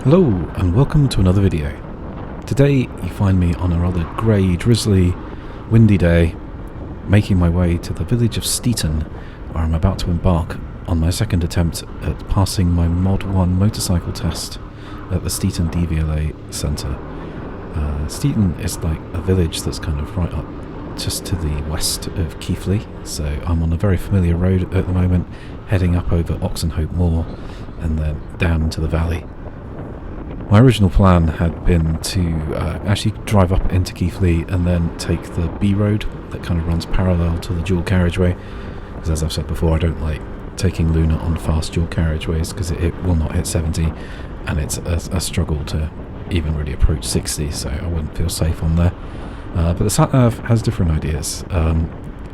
Hello and welcome to another video. Today you find me on a rather grey, drizzly, windy day, making my way to the village of Steeton, where I'm about to embark on my second attempt at passing my Mod 1 motorcycle test at the Steeton DVLA centre. Steeton is like a village that's kind of right up just to the west of Keighley, so I'm on a very familiar road at the moment, heading up over Oxenhope Moor and then down into the valley. My original plan had been to actually drive up into Keighley and then take the B road that kind of runs parallel to the dual carriageway, because as I've said before, I don't like taking Luna on fast dual carriageways because it will not hit 70 and it's a struggle to even really approach 60, so I wouldn't feel safe on there. But the sat-nav has different ideas.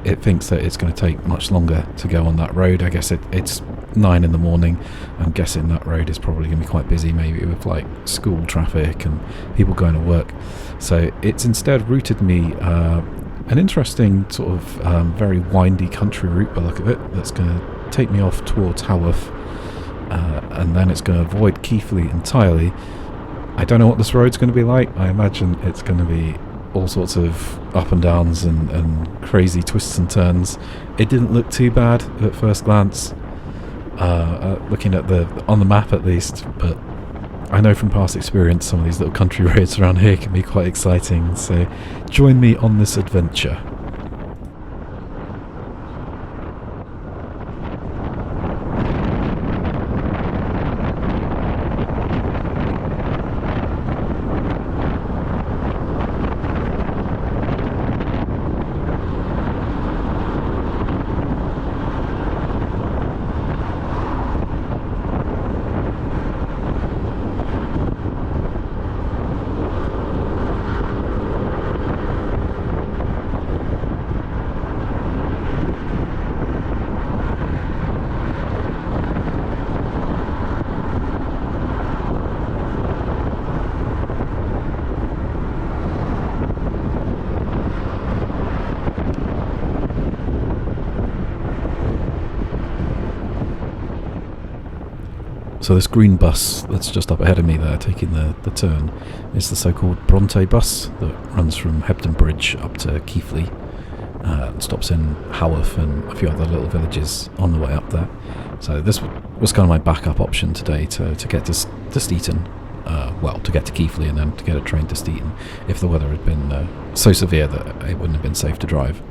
It thinks that it's going to take much longer to go on that road. I guess it's 9 in the morning. I'm guessing that road is probably going to be quite busy, maybe with like school traffic and people going to work. So it's instead routed me an interesting sort of very windy country route by the look of it, that's going to take me off towards Haworth, and then it's going to avoid Keighley entirely. I don't know what this road's going to be like. I imagine it's going to be all sorts of up and downs and crazy twists and turns. It didn't look too bad at first glance, looking at on the map at least, but I know from past experience some of these little country roads around here can be quite exciting, so join me on this adventure. So this green bus that's just up ahead of me there, taking the turn, is the so-called Bronte bus that runs from Hebden Bridge up to Keighley, and stops in Haworth and a few other little villages on the way up there. So this was kind of my backup option today to get to Steeton, well, to get to Keighley and then to get a train to Steeton if the weather had been so severe that it wouldn't have been safe to drive.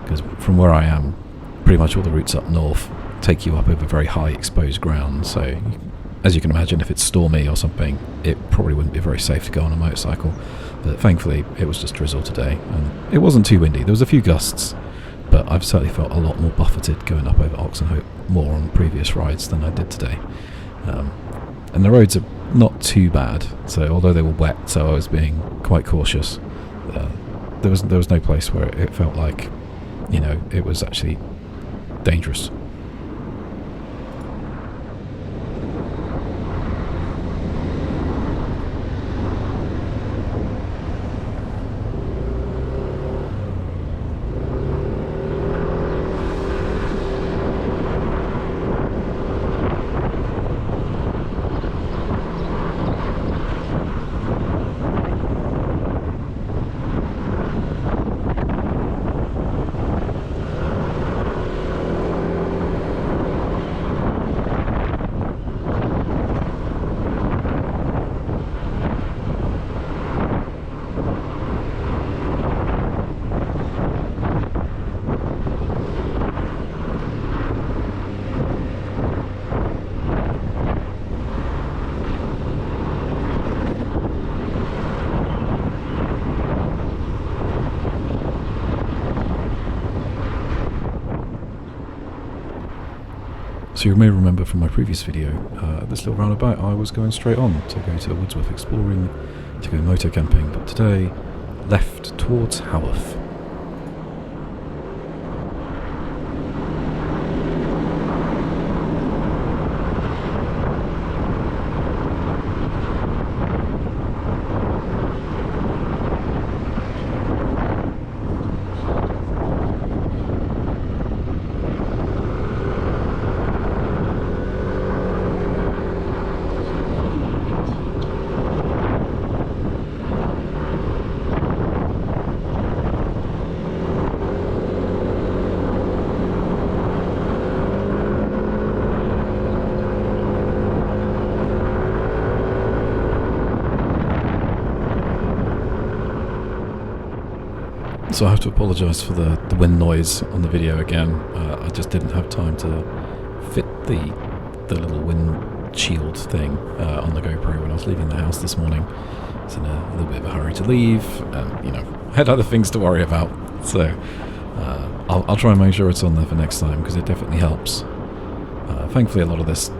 Because from where I am, pretty much all the routes up north take you up over very high exposed ground, so as you can imagine, if it's stormy or something, it probably wouldn't be very safe to go on a motorcycle. But thankfully it was just drizzle today and it wasn't too windy. There was a few gusts, but I've certainly felt a lot more buffeted going up over Oxenhope Moor on previous rides than I did today. And the roads are not too bad, so although they were wet, so I was being quite cautious. There was no place where it felt like, it was actually dangerous. So you may remember from my previous video, this little roundabout, I was going straight on to go to Woodsworth exploring, to go motor camping, but today left towards Haworth. So I have to apologise for the wind noise on the video again. I just didn't have time to fit the little wind shield thing on the GoPro when I was leaving the house this morning. I was in a little bit of a hurry to leave, and I had other things to worry about. So I'll try and make sure it's on there for next time, because it definitely helps. Thankfully, a lot of this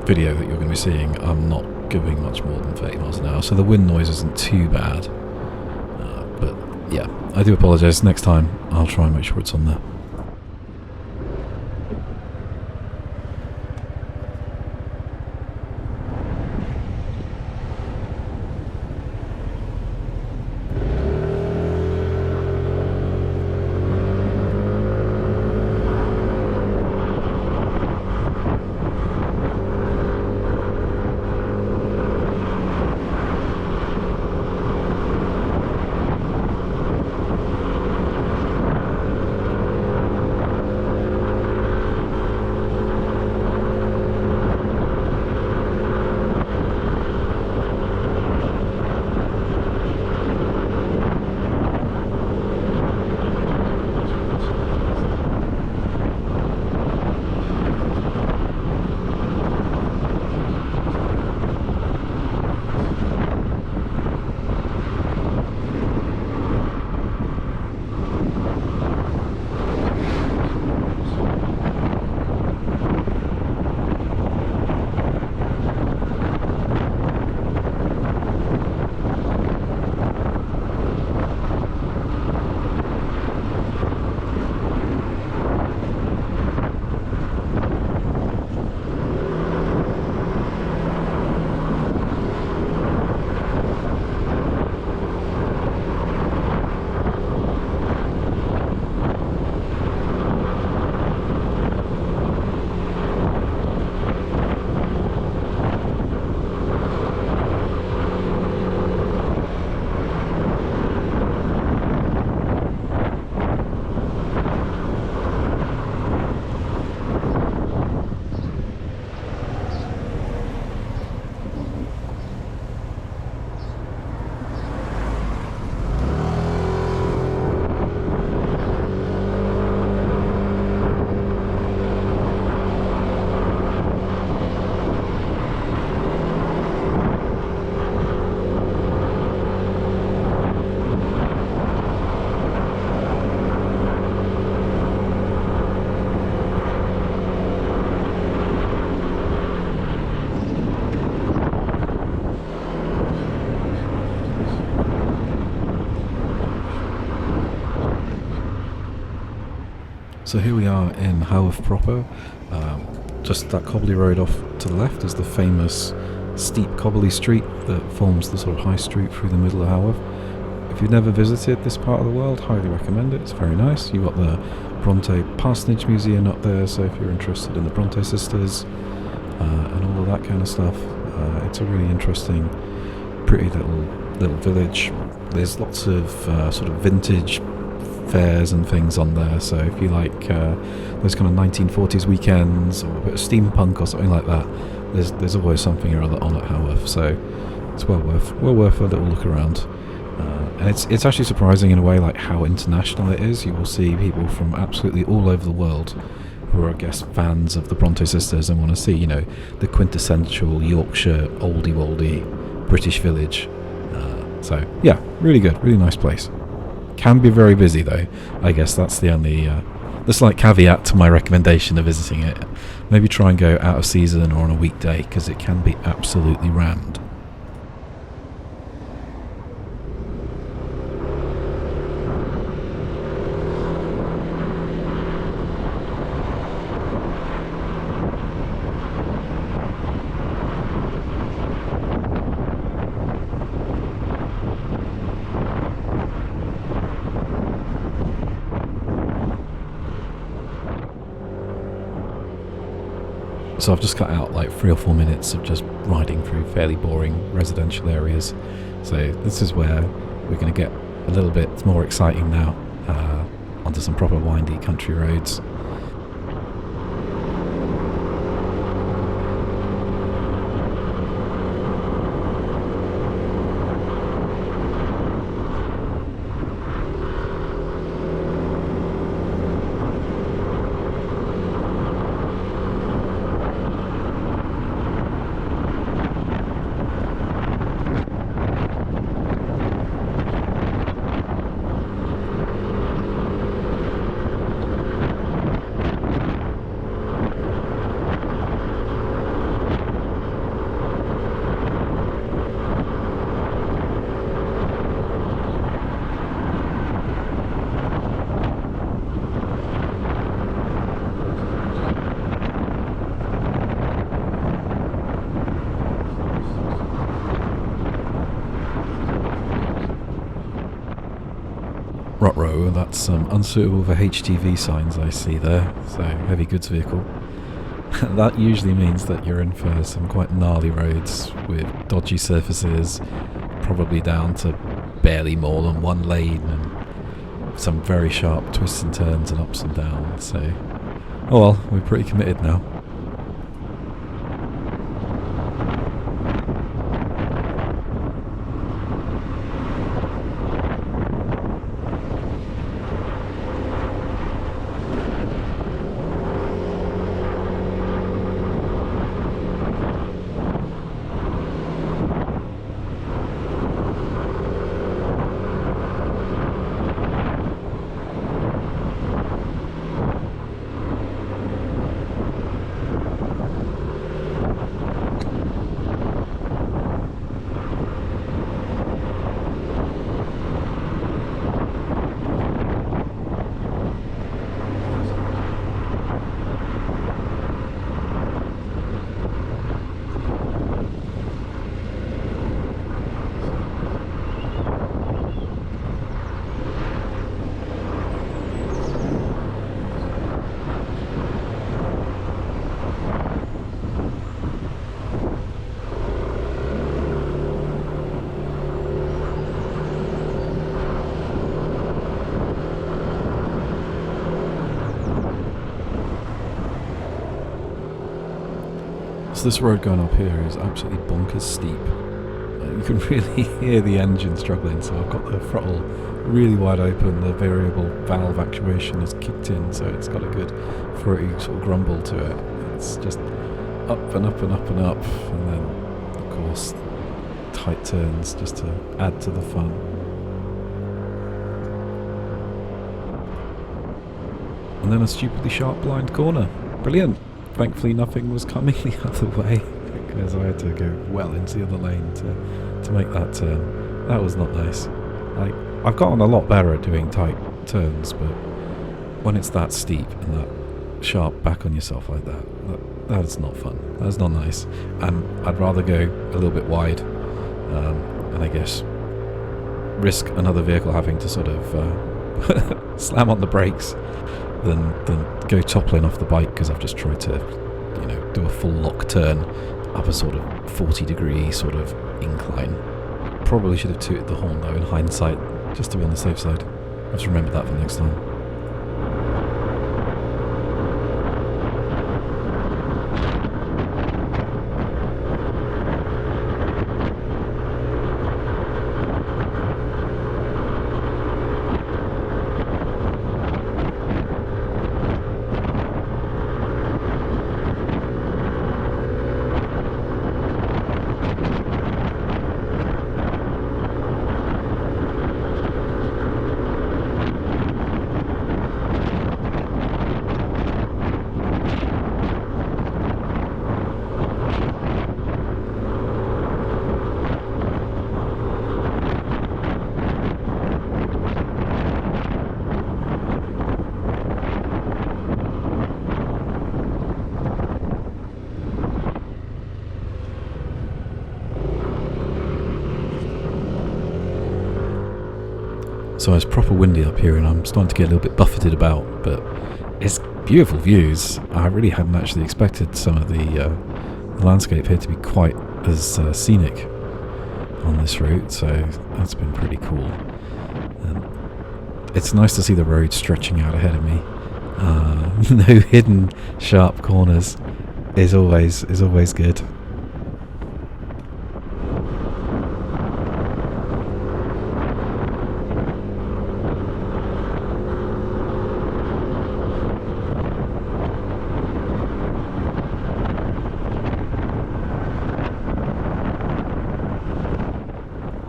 video that you're going to be seeing, I'm not going much more than 30 miles an hour, so the wind noise isn't too bad. But yeah, I do apologise. Next time, I'll try and make sure it's on there. So here we are in Haworth proper. Just that cobbly road off to the left is the famous steep cobbly street that forms the sort of high street through the middle of Haworth. If you've never visited this part of the world, highly recommend it. It's very nice. You've got the Bronte Parsonage Museum up there, so if you're interested in the Bronte sisters and all of that kind of stuff, it's a really interesting, pretty little village. There's lots of sort of vintage fairs and things on there, so if you like those kind of 1940s weekends or a bit of steampunk or something like that, there's always something or other on at Haworth, so it's well worth a little look around. And it's actually surprising in a way, like how international it is. You will see people from absolutely all over the world who are, I guess, fans of the Bronte sisters and want to see, the quintessential Yorkshire oldie-woldy British village. So yeah, really good, really nice place. Can be very busy though. I guess that's the only the slight caveat to my recommendation of visiting it. Maybe try and go out of season or on a weekday, because it can be absolutely rammed. So I've just cut out like 3 or 4 minutes of just riding through fairly boring residential areas. So this is where we're going to get a little bit more exciting now, onto some proper windy country roads. front row, that's unsuitable for HGV signs I see there, so heavy goods vehicle. That usually means that you're in for some quite gnarly roads with dodgy surfaces, probably down to barely more than one lane, and some very sharp twists and turns and ups and downs, so... Oh well, we're pretty committed now. So this road going up here is absolutely bonkers steep. You can really hear the engine struggling, so I've got the throttle really wide open, the variable valve actuation is kicked in, so it's got a good throaty sort of grumble to it. It's just up and up and up and up, and then of course tight turns just to add to the fun. And then a stupidly sharp blind corner. Brilliant! Thankfully nothing was coming the other way, because I had to go well into the other lane to make that turn. That was not nice. I've gotten a lot better at doing tight turns, but when it's that steep and that sharp back on yourself like that is not fun. That's not nice. And I'd rather go a little bit wide, and I guess risk another vehicle having to sort of slam on the brakes than go toppling off the bike, because I've just tried to, do a full lock turn up a sort of 40-degree sort of incline. Probably should have tooted the horn though in hindsight, just to be on the safe side. I have to remember that for next time. So it's proper windy up here, and I'm starting to get a little bit buffeted about, but it's beautiful views. I really hadn't actually expected some of the landscape here to be quite as scenic on this route, so that's been pretty cool. It's nice to see the road stretching out ahead of me. No hidden sharp corners is always good.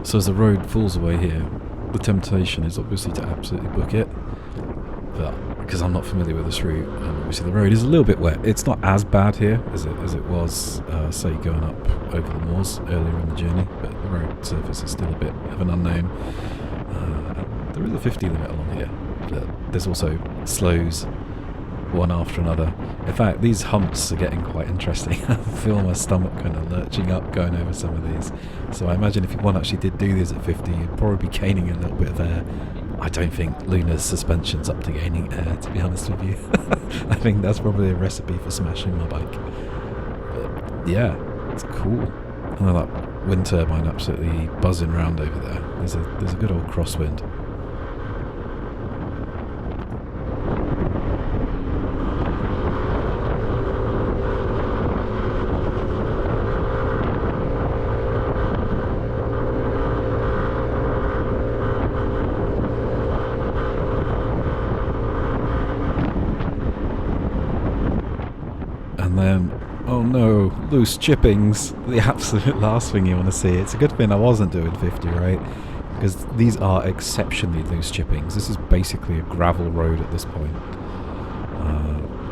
So as the road falls away here, the temptation is obviously to absolutely book it, but because I'm not familiar with this route, and obviously the road is a little bit wet. It's not as bad here as it was, say, going up over the moors earlier in the journey, but the road surface is still a bit of an unknown. There is a 50 limit along here, but there's also slows one after another. In fact, these humps are getting quite interesting. I feel my stomach kind of lurching up going over some of these. So I imagine if one actually did do these at 50, you'd probably be gaining a little bit of air. I don't think Luna's suspension's up to gaining air, to be honest with you. I think that's probably a recipe for smashing my bike. But yeah, it's cool. And then that wind turbine absolutely buzzing around over there. There's a good old crosswind. And then, oh no, loose chippings. The absolute last thing you want to see. It's a good thing I wasn't doing 50, right? Because these are exceptionally loose chippings. This is basically a gravel road at this point.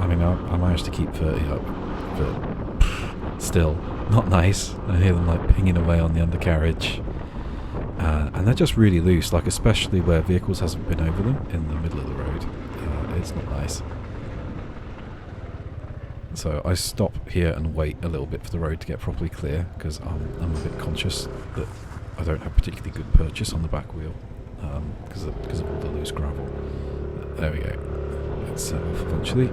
I mean, I managed to keep 30 up, but still, not nice. I hear them like pinging away on the undercarriage. And they're just really loose, like especially where vehicles hasn't been over them in the middle of the road. It's not nice. So I stop here and wait a little bit for the road to get properly clear, because I'm a bit conscious that I don't have particularly good purchase on the back wheel because of all the loose gravel. There we go. Let's set off eventually.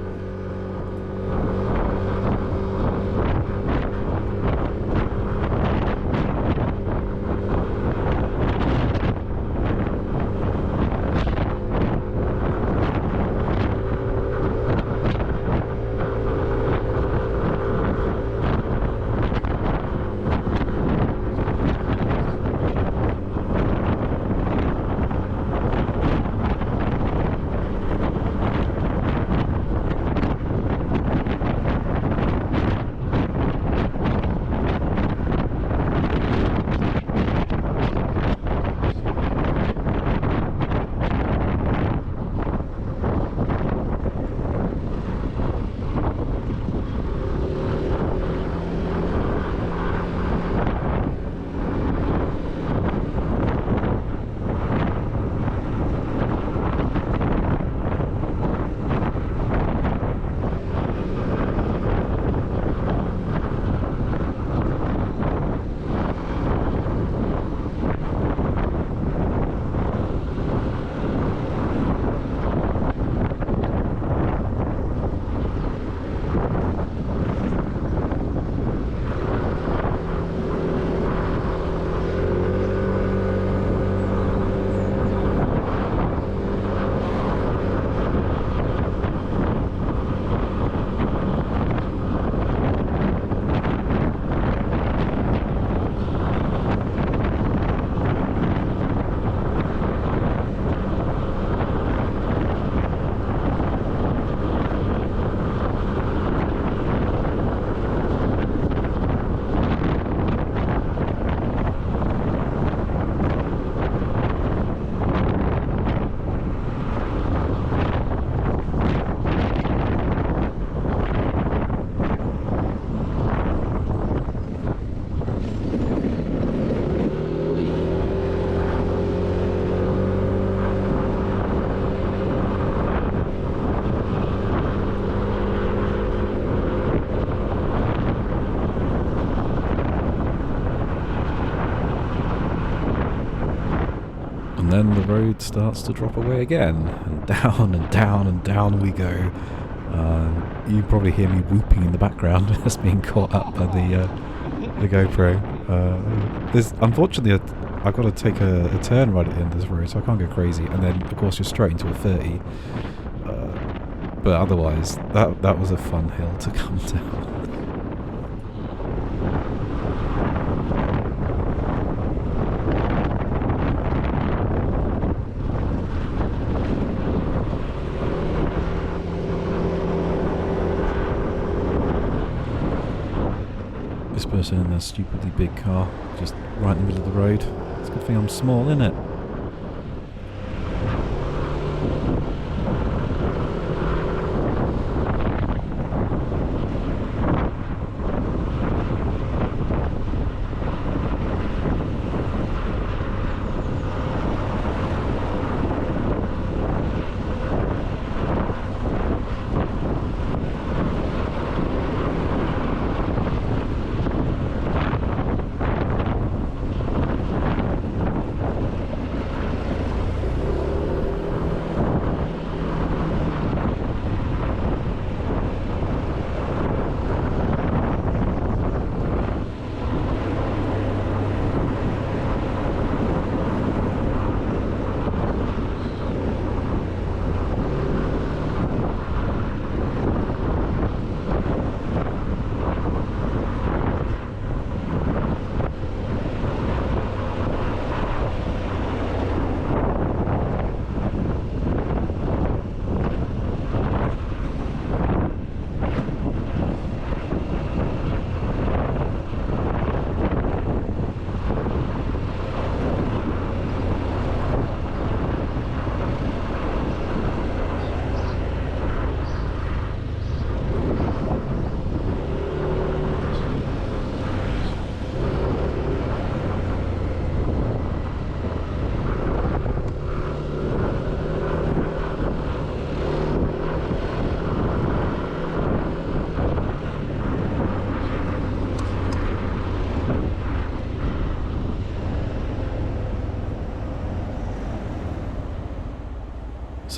And then the road starts to drop away again, and down and down and down we go. You probably hear me whooping in the background as being caught up by the GoPro. Unfortunately, I've got to take a turn right at the end of this road, so I can't go crazy. And then, of course, you're straight into a 30. But otherwise, that was a fun hill to come down. This person in their stupidly big car, just right in the middle of the road. It's a good thing I'm small, isn't it?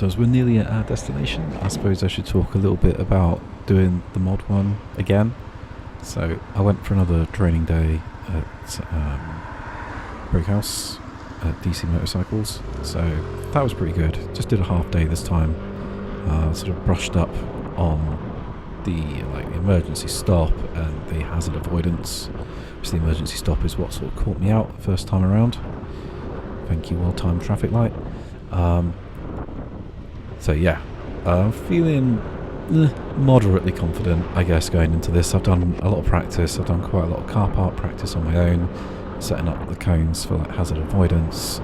So as we're nearly at our destination, I suppose I should talk a little bit about doing the mod one again. So I went for another training day at Brickhouse at DC Motorcycles. So that was pretty good. Just did a half day this time. Sort of brushed up on the emergency stop and the hazard avoidance. Which the emergency stop is what sort of caught me out the first time around. Thank you, well-timed traffic light. So yeah, I'm feeling moderately confident, I guess, going into this. I've done a lot of practice. I've done quite a lot of car park practice on my own, setting up the cones for hazard avoidance,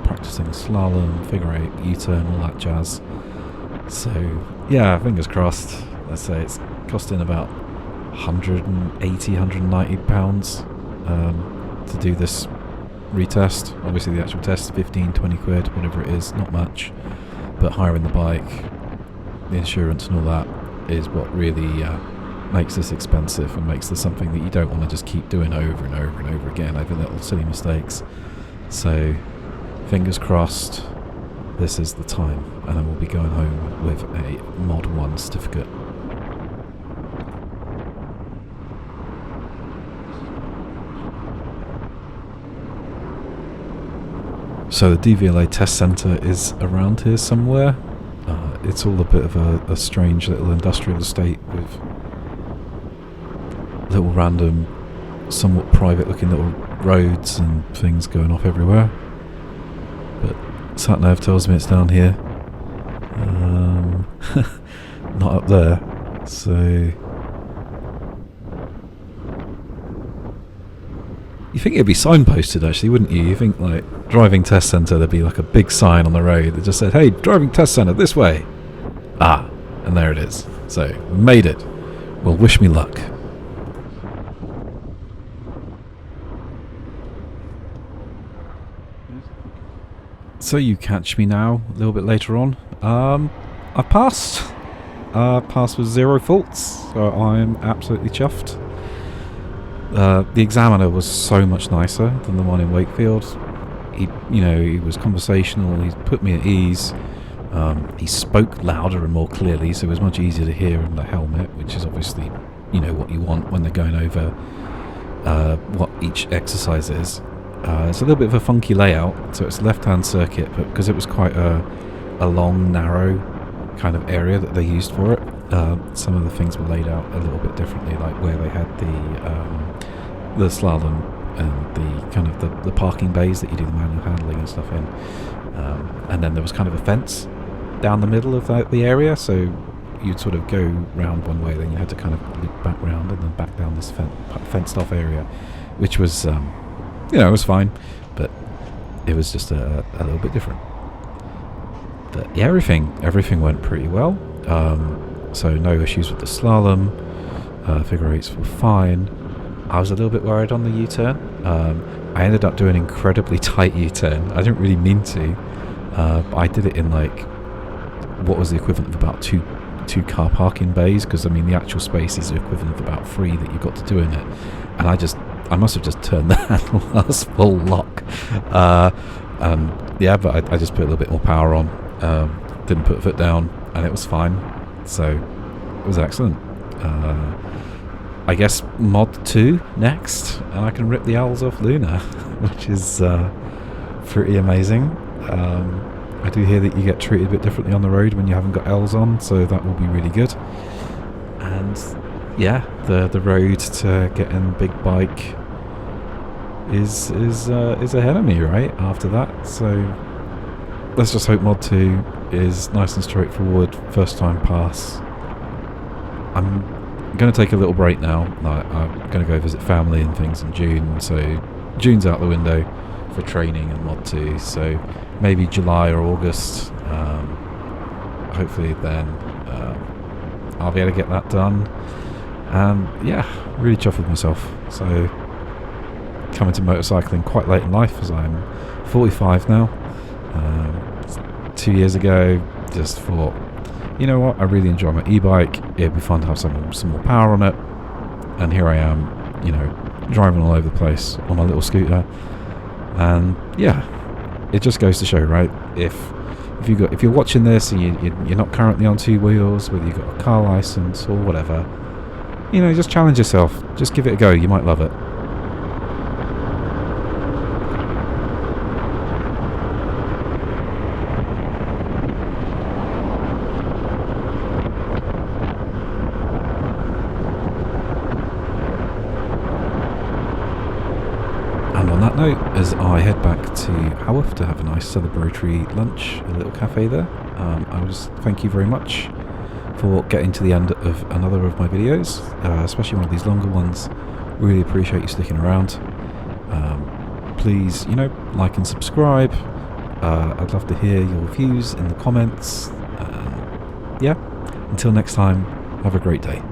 practicing slalom, figure eight, U-turn, all that jazz. So yeah, fingers crossed. Let's say it's costing about 180, 190 pounds to do this retest. Obviously the actual test, 15, 20 quid, whatever it is, not much. But hiring the bike, the insurance and all that is what really makes this expensive and makes this something that you don't want to just keep doing over and over and over again over little silly mistakes. So fingers crossed this is the time, and I will be going home with a Mod 1 certificate. So the DVLA test centre is around here somewhere. It's all a bit of a strange little industrial estate with little random, somewhat private looking little roads and things going off everywhere. But SatNav tells me it's down here. Not up there. So you think it'd be signposted, actually, wouldn't you? You think, like, driving test centre, there'd be like a big sign on the road that just said, hey, driving test centre, this way. Ah, and there it is. So, we made it. Well, wish me luck. So you catch me now, a little bit later on. I passed. Passed with 0 faults, so I'm absolutely chuffed. The examiner was so much nicer than the one in Wakefield. He was conversational. He put me at ease. He spoke louder and more clearly, so it was much easier to hear in the helmet, which is obviously, what you want when they're going over what each exercise is. It's a little bit of a funky layout, so it's a left-hand circuit, but because it was quite a long, narrow kind of area that they used for it, some of the things were laid out a little bit differently, like where they had the slalom and the kind of the parking bays that you do the manual handling and stuff in, and then there was kind of a fence down the middle of the area, so you'd sort of go round one way, then you had to kind of loop back round and then back down this fenced off area, which was it was fine, but it was just a little bit different. But yeah, everything went pretty well. So no issues with the slalom. Figure eights were fine. I was a little bit worried on the U-turn. I ended up doing an incredibly tight U-turn. I didn't really mean to, but I did it in what was the equivalent of about two car parking bays, because the actual space is the equivalent of about 3 that you've got to do in it. And I must have just turned the handle last full lock. But I just put a little bit more power on. Didn't put a foot down, and it was fine. So it was excellent. I guess Mod 2 next, and I can rip the owls off Luna, which is pretty amazing. I do hear that you get treated a bit differently on the road when you haven't got L's on, so that will be really good. And yeah, the road to getting big bike is ahead of me right after that. So let's just hope Mod 2 is nice and straightforward, first time pass. I'm going to take a little break now. I'm going to go visit family and things in June, so June's out the window for training and Mod 2, so maybe July or August, hopefully then I'll be able to get that done. Yeah, really chuffed with myself. So coming to motorcycling quite late in life, as I'm 45 now. 2 years ago, just thought, you know what, I really enjoy my e-bike, it'd be fun to have some more power on it, and here I am, driving all over the place on my little scooter. And yeah, it just goes to show, right, if if you're watching this and you're not currently on two wheels, whether you've got a car license or whatever, just challenge yourself. Just give it a go. You might love it. And on that note, as I head back to Haworth to have a nice celebratory lunch, a little cafe there, I will just thank you very much for getting to the end of another of my videos, especially one of these longer ones. Really appreciate you sticking around. Please, like and subscribe. I'd love to hear your views in the comments. Yeah, until next time, have a great day.